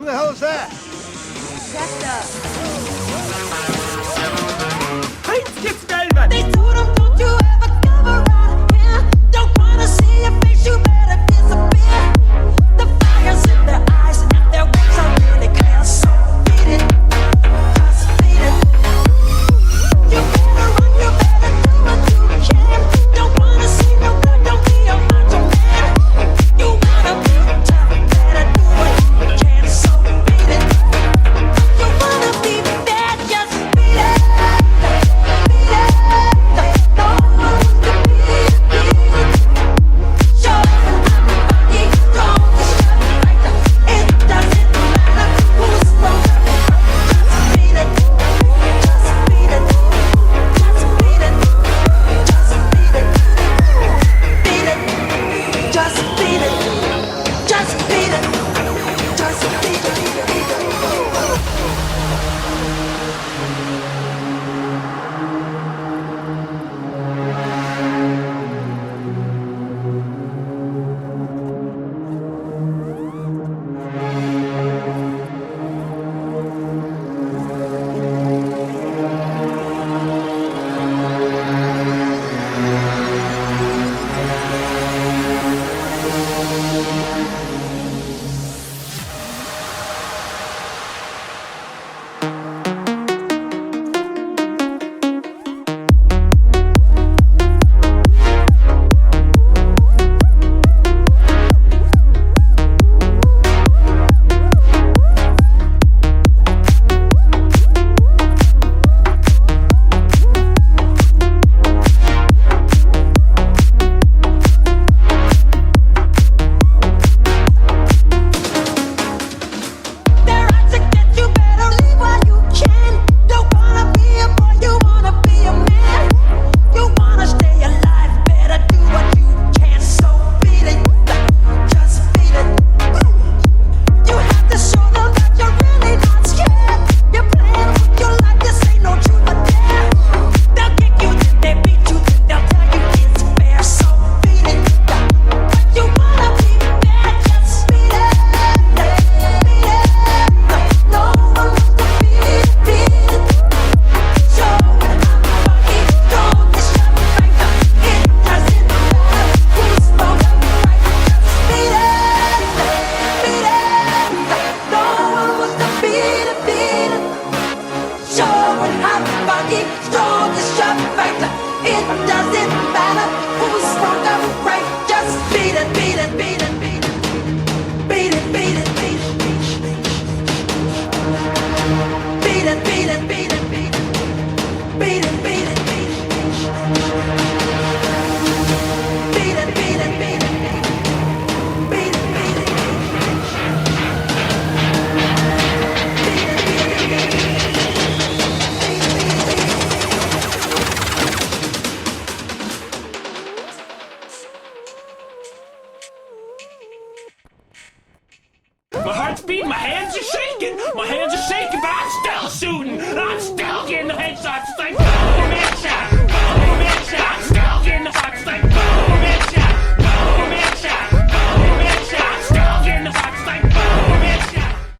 Who the hell is that? That's Heinz gets Melbourne! They told him, don't you ever come around here. Don't wanna see your face, you better disappear. The fire's in their eyes and their waves are really clear. So beat it, just beat it. You better run, you better do what you can. Don't wanna see no blood, don't be a macho man. You wanna be tough, better do what you can. So beat it. You wanna be bad, just beat it. Beat it. No one wants to beat it, beat it. Show everybody strong, just shut right up. It doesn't matter who's wrong, just beat it. Just beat it. Just beat it. Just beat it. Beat it. Just beat it. Just beat it. Just beat it. They're out to get you, better leave while you can. Don't wanna be a boy, you wanna be a man. You wanna stay alive, better do what you can. So beat it, just beat it. You have to show them that you're really not scared. You're playing with your life, this ain't no truth or dare. They'll kick you, then they beat you, then they'll tell you it's fair. So beat it, you wanna be bad, just beat it. Beat it. No one wants to beat it, beat it. Show everybody strong, just shut right up. It doesn't matter who's wrong or right, just beat it. Beat it. No one wants to beat it, beat it. Show everybody strong, just shut right up. It doesn't matter who's wrong or right, just beat it, beat it, beat it, beat it. Beat it, beat it, beat it. Beat it, beat it, beat it, beat it. Beat it, beat it, beat it. Beat it, beat it, beat it, beat it. Beat it, beat it, beat it. My heart's beating, my hands are shaking, but I'm still shooting. I'm still